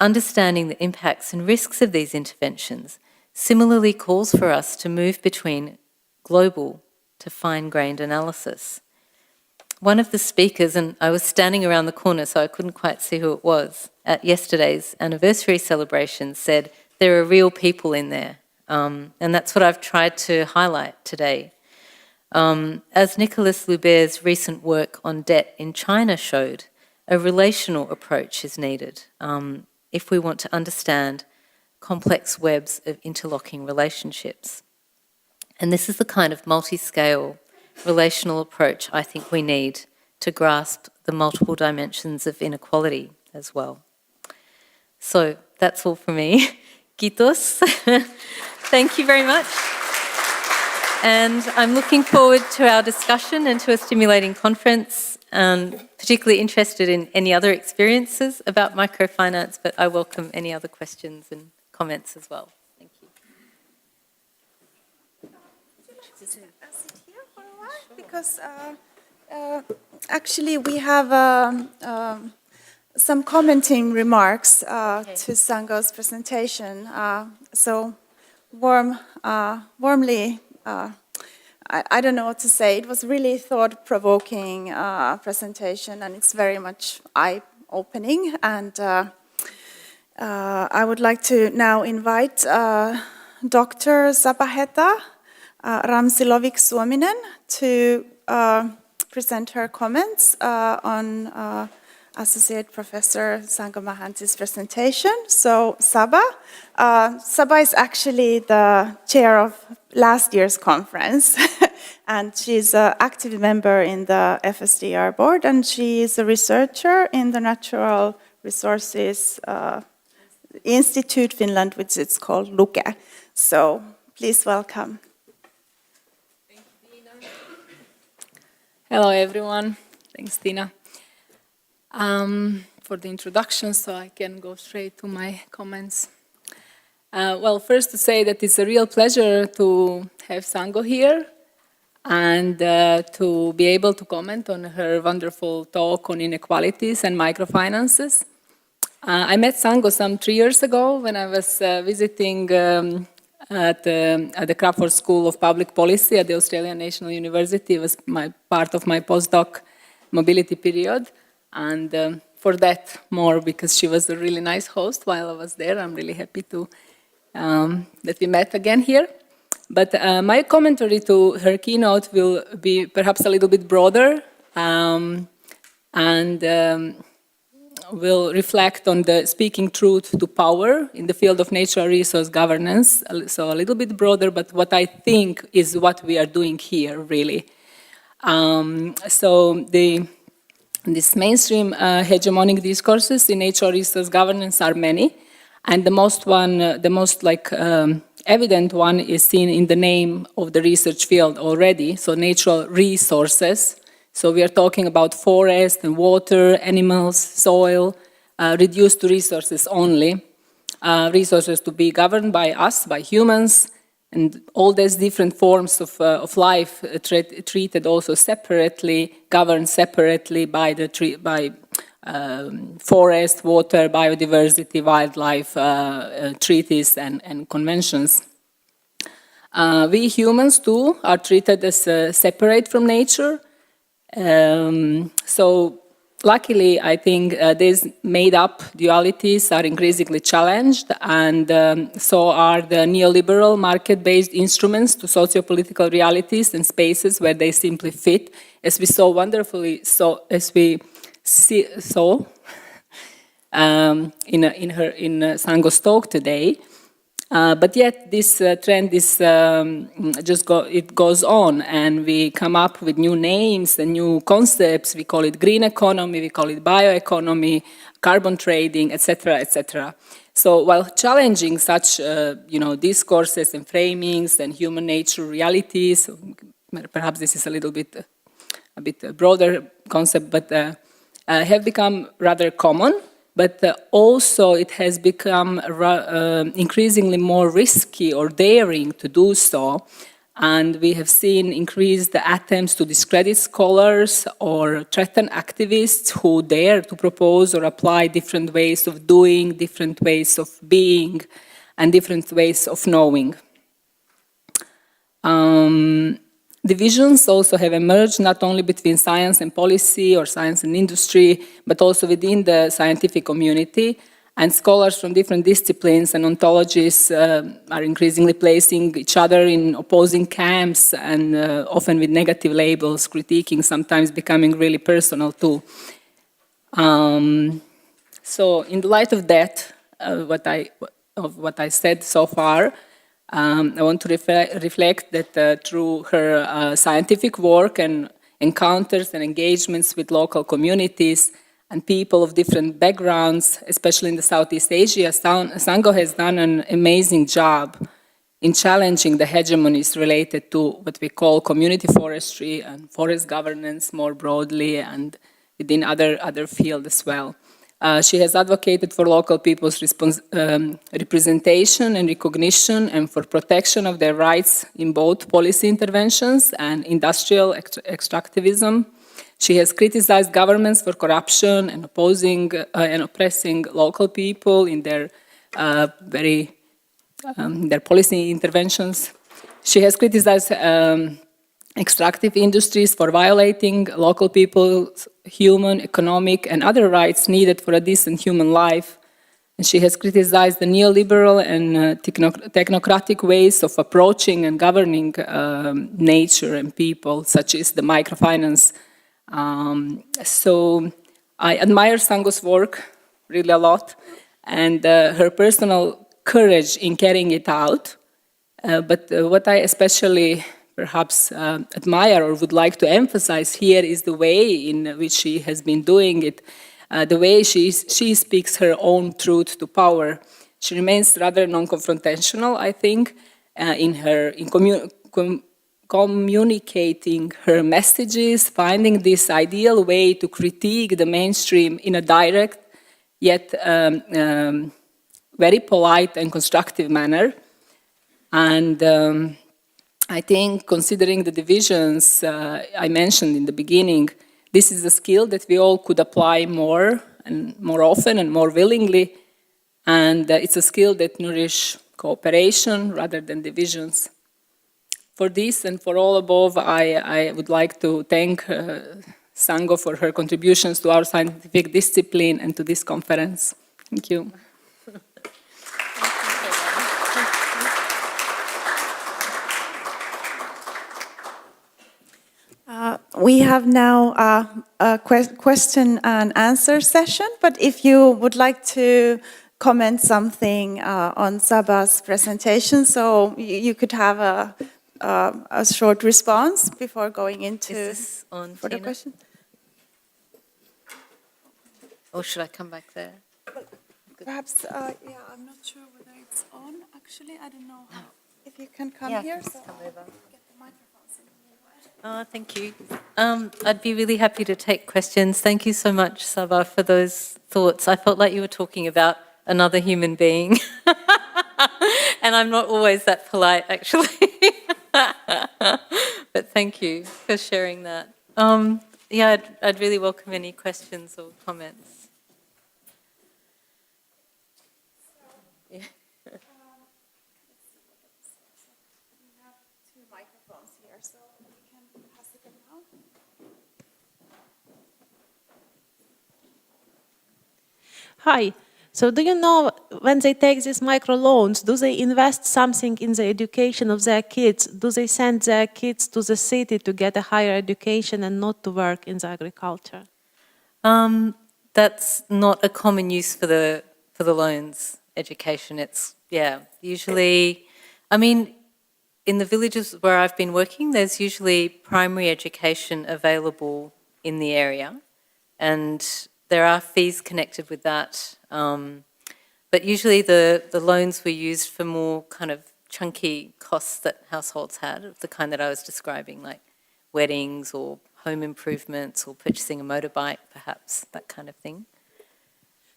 Speaker 2: Understanding the impacts and risks of these interventions similarly calls for us to move between global to fine-grained analysis. One of the speakers, and I was standing around the corner so I couldn't quite see who it was, at yesterday's anniversary celebration said, there are real people in there. And that's what I've tried to highlight today. As Nicolas Loubert's recent work on debt in China showed, a relational approach is needed if we want to understand complex webs of interlocking relationships. And this is the kind of multi-scale relational approach I think we need to grasp the multiple dimensions of inequality as well. So that's all from me. Kiitos. Thank you very much. And I'm looking forward to our discussion and to a stimulating conference. Particularly interested in any other experiences about microfinance, but I welcome any other questions and comments as well. Thank you.
Speaker 1: Sit here for a while because actually we have some commenting remarks to Sango's presentation. So warmly. I don't know what to say. It was really thought-provoking presentation, and it's very much eye-opening. And I would like to now invite Dr. Sapaheta Ramsilovic-Suominen to present her comments on Associate Professor Sango Mahanty's presentation. So Saba is actually the chair of last year's conference, and she's an active member in the FSDR board, and she is a researcher in the Natural Resources Institute Finland, which is called Luke. So please welcome.
Speaker 3: Thank you, Tiina. Hello, everyone. Thanks, Tiina, for the introduction, so I can go straight to my comments. Well, first to say that it's a real pleasure to have Sango here and to be able to comment on her wonderful talk on inequalities and microfinances. I met Sango some 3 years ago when I was visiting at the Crawford School of Public Policy at the Australian National University. It was part of my postdoc mobility period. And for that more, because she was a really nice host while I was there. I'm really happy to that we met again here. But my commentary to her keynote will be perhaps a little bit broader and will reflect on the speaking truth to power in the field of natural resource governance. So a little bit broader, but what I think is what we are doing here, really. These mainstream hegemonic discourses in natural resource governance are many, and the most evident one is seen in the name of the research field already, so natural resources. So we are talking about forest and water, animals, soil, reduced to resources only, resources to be governed by us, by humans, and all these different forms of life treated also separately, governed separately by forest, water, biodiversity, wildlife treaties and conventions. We humans too are treated as separate from nature. So luckily, I think these made-up dualities are increasingly challenged, and so are the neoliberal market-based instruments to socio-political realities and spaces where they simply fit, as we saw wonderfully. As we saw in Sango's talk today. But yet this trend is it goes on, and we come up with new names and new concepts. We call it green economy, we call it bioeconomy, carbon trading, etc., etc. So while challenging such discourses and framings and human nature realities, perhaps this is a bit broader concept, but have become rather common. But also it has become increasingly more risky or daring to do so. And we have seen increased attempts to discredit scholars or threaten activists who dare to propose or apply different ways of doing, different ways of being, and different ways of knowing. Divisions also have emerged not only between science and policy or science and industry, but also within the scientific community. And scholars from different disciplines and ontologies are increasingly placing each other in opposing camps and often with negative labels, critiquing, sometimes becoming really personal too. So in the light of that, what I said so far, I want to reflect that through her scientific work and encounters and engagements with local communities and people of different backgrounds, especially in the Southeast Asia, Sango has done an amazing job in challenging the hegemonies related to what we call community forestry and forest governance more broadly and within other fields as well. She has advocated for local people's representation and recognition and for protection of their rights in both policy interventions and industrial extractivism. She has criticized governments for corruption and opposing and oppressing local people in their their policy interventions. She has criticized extractive industries for violating local people's human, economic, and other rights needed for a decent human life. And she has criticized the neoliberal and technocratic ways of approaching and governing nature and people, such as the microfinance. So I admire Sango's work really a lot, and her personal courage in carrying it out. But what I especially perhaps admire or would like to emphasize here is the way in which she has been doing it, the way she speaks her own truth to power. She remains rather non-confrontational, I think, in communicating her messages, finding this ideal way to critique the mainstream in a direct yet very polite and constructive manner. And I think, considering the divisions I mentioned in the beginning, this is a skill that we all could apply more and more often and more willingly. And it's a skill that nourishes cooperation rather than divisions. For this and for all above, I would like to thank Sango for her contributions to our scientific discipline and to this conference. Thank you.
Speaker 1: We have now a question and answer session, but if you would like to comment something on Saba's presentation, so you could have a short response before going into for the question.
Speaker 2: Or should I come back there?
Speaker 1: Perhaps, yeah, I'm not sure whether it's on, actually. I don't know if you can come here. So
Speaker 2: come over.
Speaker 1: Get the microphones in the meanwhile.
Speaker 2: Oh, thank you. I'd be really happy to take questions. Thank you so much, Saba, for those thoughts. I felt like you were talking about another human being. And I'm not always that polite, actually. But thank you for sharing that. Yeah, I'd really welcome any questions or comments.
Speaker 1: We have two microphones here, so we can pass it around.
Speaker 4: Hi. So do you know, when they take these microloans, do they invest something in the education of their kids? Do they send their kids to the city to get a higher education and not to work in the agriculture?
Speaker 2: That's not a common use for the loans, education. It's, usually, I mean, in the villages where I've been working, there's usually primary education available in the area, and there are fees connected with that. But usually the loans were used for more kind of chunky costs that households had, the kind that I was describing, like weddings or home improvements or purchasing a motorbike, perhaps, that kind of thing.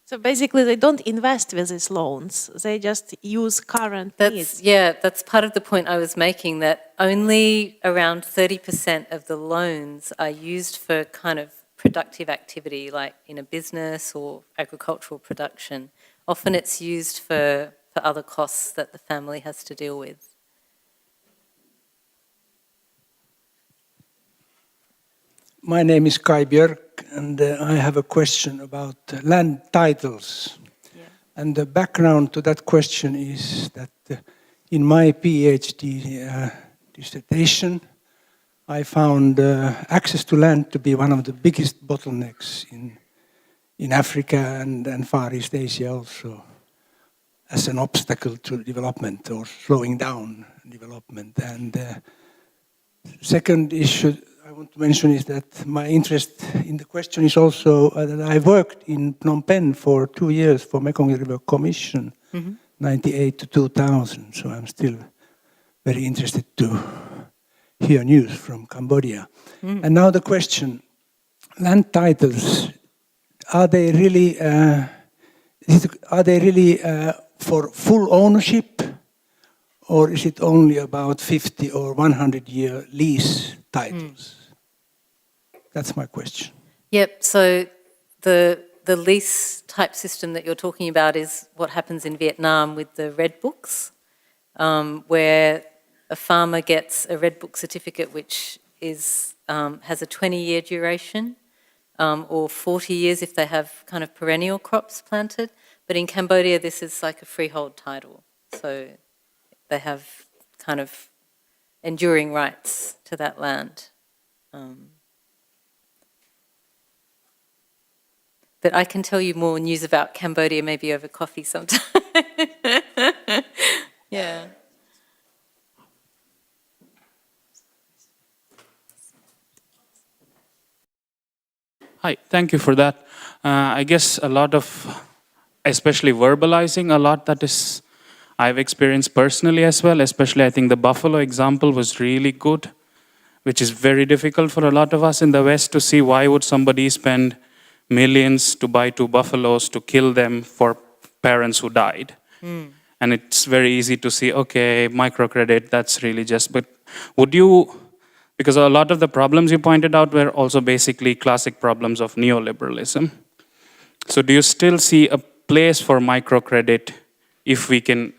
Speaker 4: So basically they don't invest with these loans, they just use current needs.
Speaker 2: Yeah, that's part of the point I was making, that only around 30% of the loans are used for kind of productive activity, like in a business or agricultural production. Often it's used for other costs that the family has to deal with.
Speaker 5: My name is Kai Björk, and I have a question about land titles.
Speaker 2: Yeah.
Speaker 5: And the background to that question is that in my PhD dissertation, I found access to land to be one of the biggest bottlenecks in Africa and Far East Asia also as an obstacle to development or slowing down development. And second issue I want to mention is that my interest in the question is also that I worked in Phnom Penh for 2 years for Mekong River Commission, 98 to 2000. So I'm still very interested to hear news from Cambodia. And now the question, land titles, are they really for full ownership, or is it only about 50 or 100-year lease titles? That's my question.
Speaker 2: Yep, so the lease type system that you're talking about is what happens in Vietnam with the Red Books, where a farmer gets a Red Book certificate which is, has a 20-year duration, or 40 years if they have kind of perennial crops planted. But in Cambodia, this is like a freehold title. So they have kind of enduring rights to that land. But I can tell you more news about Cambodia maybe over coffee sometime. Yeah.
Speaker 6: Hi, thank you for that. I guess a lot of, especially verbalizing, a lot that is I've experienced personally as well, especially I think the buffalo example was really good, which is very difficult for a lot of us in the West to see why would somebody spend millions to buy 2 buffaloes to kill them for parents who died. And it's very easy to see, okay, microcredit, that's really just, but would you, because a lot of the problems you pointed out were also basically classic problems of neoliberalism. So do you still see a place for microcredit if we can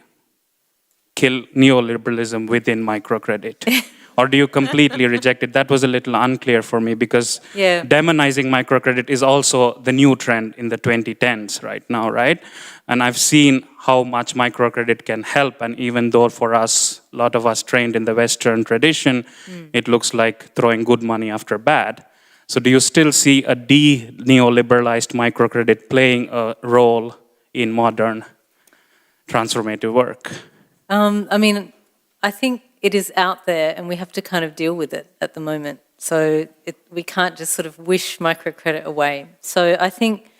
Speaker 6: kill neoliberalism within microcredit? Or do you completely reject it? That was a little unclear for me because demonizing microcredit is also the new trend in the 2010s right now, right? And I've seen how much microcredit can help. And even though for us, a lot of us trained in the Western tradition, it looks like throwing good money after bad. So do you still see a de-neoliberalized microcredit playing a role in modern transformative work?
Speaker 2: I mean, I think it is out there and we have to kind of deal with it at the moment. So we can't just sort of wish microcredit away. So I think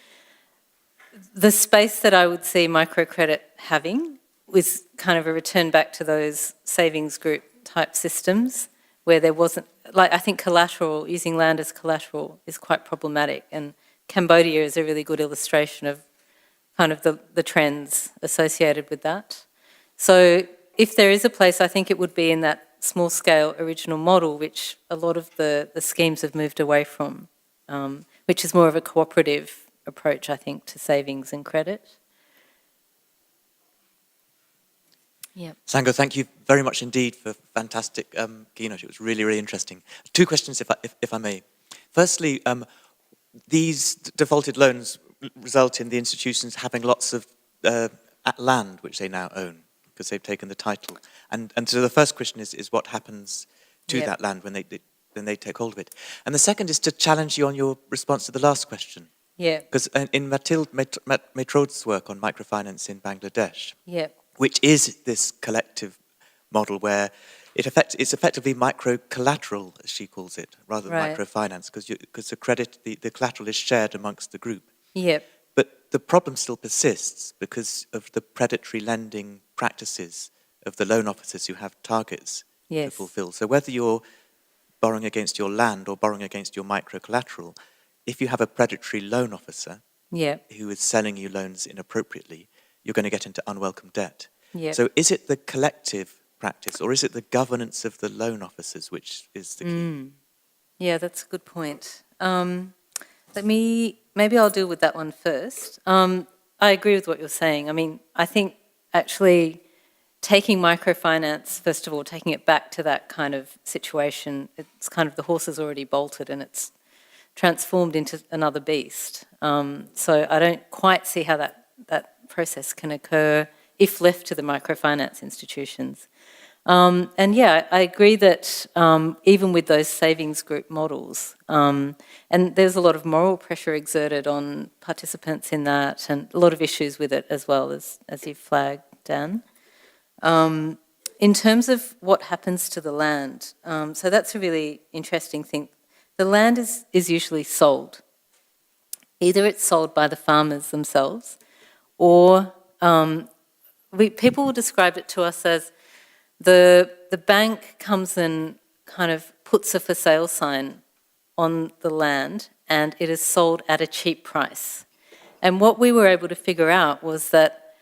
Speaker 2: the space that I would see microcredit having was kind of a return back to those savings group type systems where there wasn't, like I think collateral, using land as collateral is quite problematic, and Cambodia is a really good illustration of kind of the trends associated with that. So if there is a place, I think it would be in that small-scale original model, which a lot of the schemes have moved away from, which is more of a cooperative approach, I think, to savings and credit. Yeah.
Speaker 7: Sango, thank you very much indeed for a fantastic keynote. It was really, really interesting. 2 questions, if I may. Firstly, these defaulted loans result in the institutions having lots of land which they now own, because they've taken the title. And so the first question is what happens to that land when they take hold of it? And the second is to challenge you on your response to the last question.
Speaker 2: Yeah.
Speaker 7: Because in Mathilde Maitrod's work on microfinance in Bangladesh, which is this collective model where it's effectively micro-collateral, as she calls it, rather than microfinance, because the credit, the collateral is shared amongst the group. But the problem still persists because of the predatory lending practices of the loan officers who have targets to fulfill. So whether you're borrowing against your land or borrowing against your micro-collateral, if you have a predatory loan officer who is selling you loans inappropriately, you're going to get into unwelcome debt. So is it the collective practice or is it the governance of the loan officers which is the key?
Speaker 2: Yeah, that's a good point. Maybe I'll deal with that one first. I agree with what you're saying. I mean, I think actually taking microfinance, first of all, taking it back to that kind of situation, it's kind of the horse has already bolted and it's transformed into another beast. So I don't quite see how that process can occur if left to the microfinance institutions. And yeah, I agree that even with those savings group models, and there's a lot of moral pressure exerted on participants in that, and a lot of issues with it as well, as you flagged, Dan. In terms of what happens to the land, so that's a really interesting thing. The land is usually sold. Either it's sold by the farmers themselves, or people will describe it to us as the bank comes and kind of puts a for sale sign on the land and it is sold at a cheap price. And what we were able to figure out was that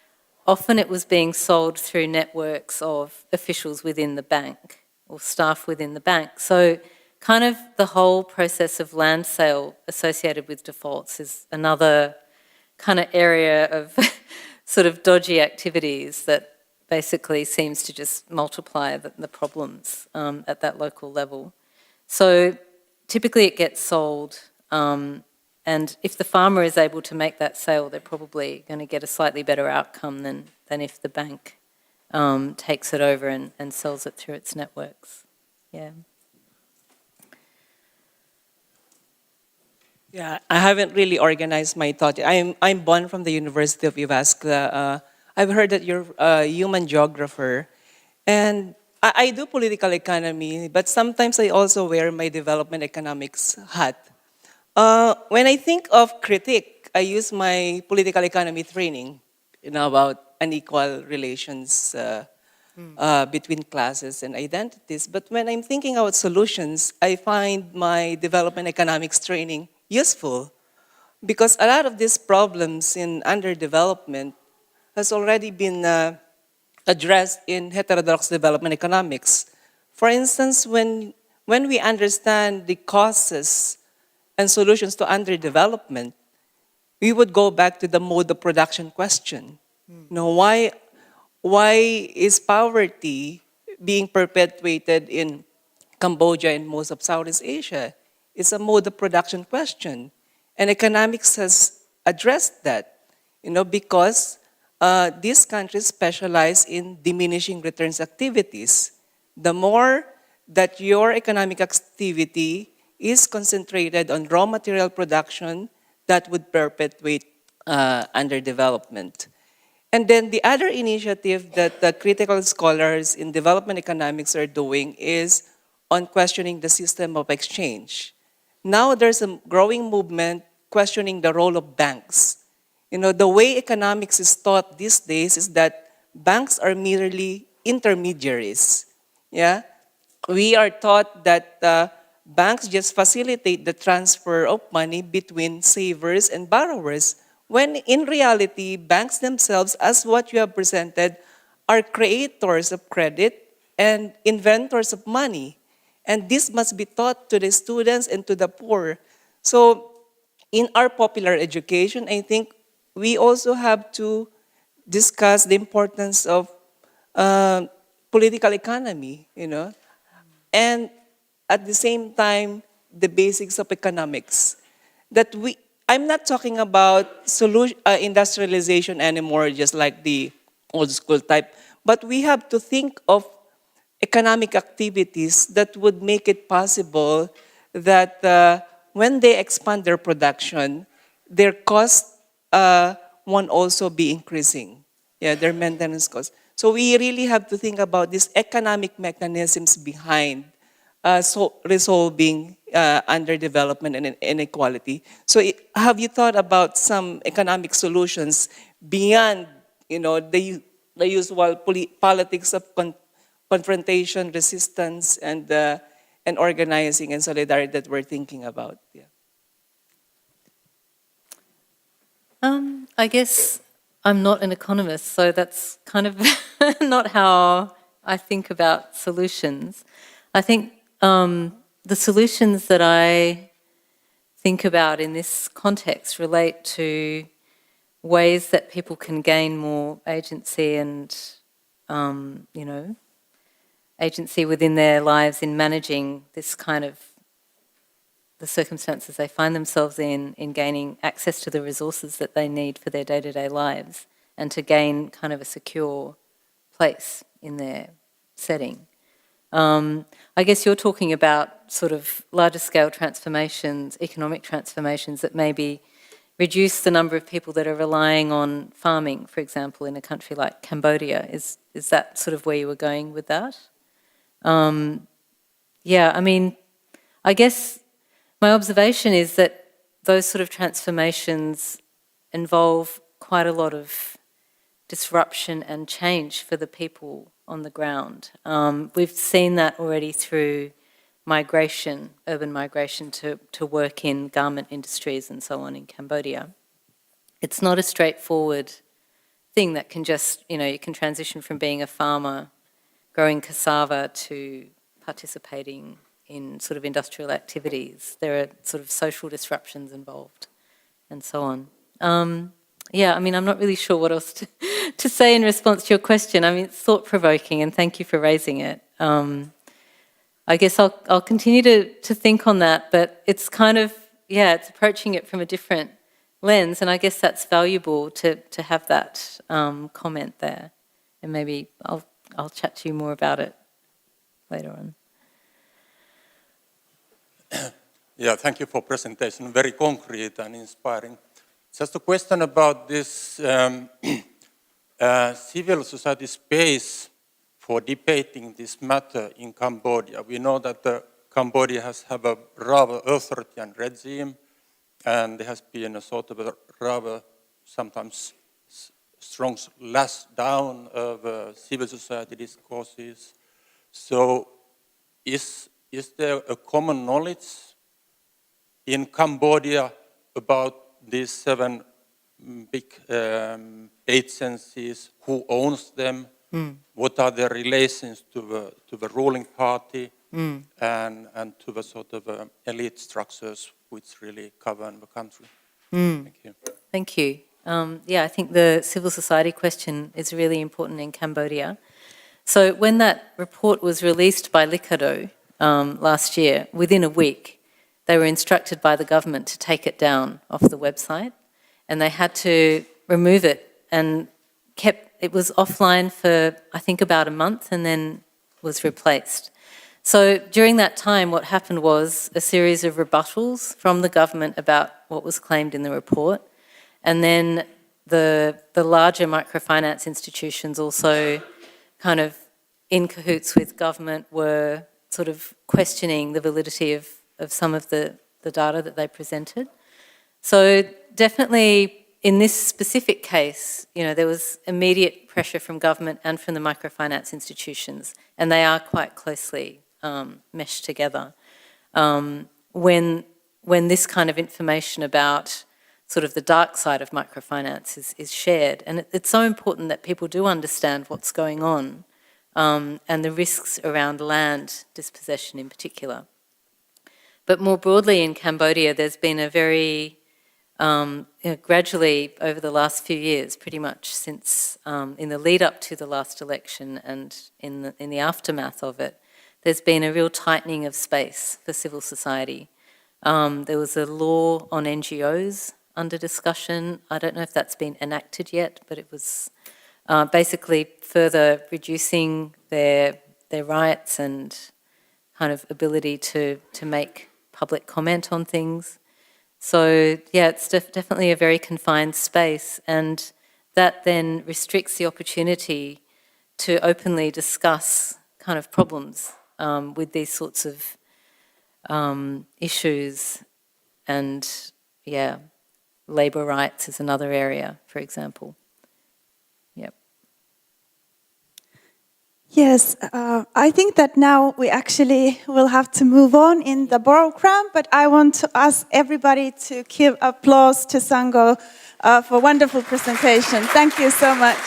Speaker 2: often it was being sold through networks of officials within the bank or staff within the bank. So kind of the whole process of land sale associated with defaults is another kind of area of sort of dodgy activities that basically seems to just multiply the problems at that local level. So typically it gets sold, and if the farmer is able to make that sale, they're probably going to get a slightly better outcome than if the bank takes it over and sells it through its networks. Yeah.
Speaker 8: Yeah, I haven't really organized my thought. I'm born from the University of Uvascula. I've heard that you're a human geographer, and I do political economy, but sometimes I also wear my development economics hat. When I think of critique, I use my political economy training, about unequal relations between classes and identities. But when I'm thinking about solutions, I find my development economics training useful because a lot of these problems in underdevelopment has already been addressed in heterodox development economics. For instance, when we understand the causes and solutions to underdevelopment, we would go back to the mode of production question. Why is poverty being perpetuated in Cambodia and most of Southeast Asia? It's a mode of production question. And economics has addressed that, because these countries specialize in diminishing returns activities. The more that your economic activity is concentrated on raw material production, that would perpetuate underdevelopment. And then the other initiative that the critical scholars in development economics are doing is on questioning the system of exchange. Now there's a growing movement questioning the role of banks. The way economics is taught these days is that banks are merely intermediaries. Yeah, we are taught that banks just facilitate the transfer of money between savers and borrowers, when in reality, banks themselves, as what you have presented, are creators of credit and inventors of money. And this must be taught to the students and to the poor. So in our popular education, I think we also have to discuss the importance of political economy, and at the same time, the basics of economics. I'm not talking about industrialization anymore, just like the old school type, but we have to think of economic activities that would make it possible that when they expand their production, their costs won't also be increasing. Yeah, their maintenance costs. So we really have to think about these economic mechanisms behind resolving underdevelopment and inequality. So have you thought about some economic solutions beyond, the usual politics of confrontation, resistance, and organizing and solidarity that we're thinking about? Yeah.
Speaker 2: I guess I'm not an economist, so that's kind of not how I think about solutions. I think the solutions that I think about in this context relate to ways that people can gain more agency and, agency within their lives in managing this kind of the circumstances they find themselves in gaining access to the resources that they need for their day-to-day lives and to gain kind of a secure place in their setting. I guess you're talking about sort of larger scale transformations, economic transformations that maybe reduce the number of people that are relying on farming, for example, in a country like Cambodia. Is that sort of where you were going with that? Yeah, I mean, I guess my observation is that those sort of transformations involve quite a lot of disruption and change for the people on the ground. We've seen that already through migration, urban migration to work in garment industries and so on in Cambodia. It's not a straightforward thing that can just, you can transition from being a farmer, growing cassava, to participating in sort of industrial activities. There are sort of social disruptions involved and so on. Yeah, I mean, I'm not really sure what else to say in response to your question. I mean, it's thought-provoking, and thank you for raising it. I guess I'll continue to think on that, but it's kind of, it's approaching it from a different lens, and I guess that's valuable to have that comment there. And maybe I'll chat to you more about it later on.
Speaker 9: Yeah, thank you for presentation. Very concrete and inspiring. Just a question about this civil society space for debating this matter in Cambodia. We know that Cambodia has had a rather authoritarian regime, and there has been a sort of a rather sometimes strong lash down of civil society discourses. So is there a common knowledge in Cambodia about these 7 big agencies, who owns them, what are their relations to the ruling party, and to the sort of elite structures which really govern the country? Thank you.
Speaker 2: Thank you. Yeah, I think the civil society question is really important in Cambodia. So when that report was released by Likado last year, within a week, they were instructed by the government to take it down off the website, and they had to remove it, and it was offline for, I think, about a month, and then was replaced. So during that time, what happened was a series of rebuttals from the government about what was claimed in the report, and then the larger microfinance institutions also kind of in cahoots with government were sort of questioning the validity of some of the data that they presented. So definitely in this specific case, there was immediate pressure from government and from the microfinance institutions, and they are quite closely meshed together. When this kind of information about sort of the dark side of microfinance is shared, and it's so important that people do understand what's going on and the risks around land dispossession in particular. But more broadly in Cambodia, there's been a very, gradually over the last few years, pretty much since in the lead up to the last election and in the aftermath of it, there's been a real tightening of space for civil society. There was a law on NGOs under discussion. I don't know if that's been enacted yet, but it was basically further reducing their rights and kind of ability to make public comment on things. So yeah, it's definitely a very confined space, and that then restricts the opportunity to openly discuss kind of problems with these sorts of issues. And yeah, labour rights is another area, for example. Yep.
Speaker 1: Yes, I think that now we actually will have to move on in the program, but I want to ask everybody to give applause to Sango for a wonderful presentation. Thank you so much.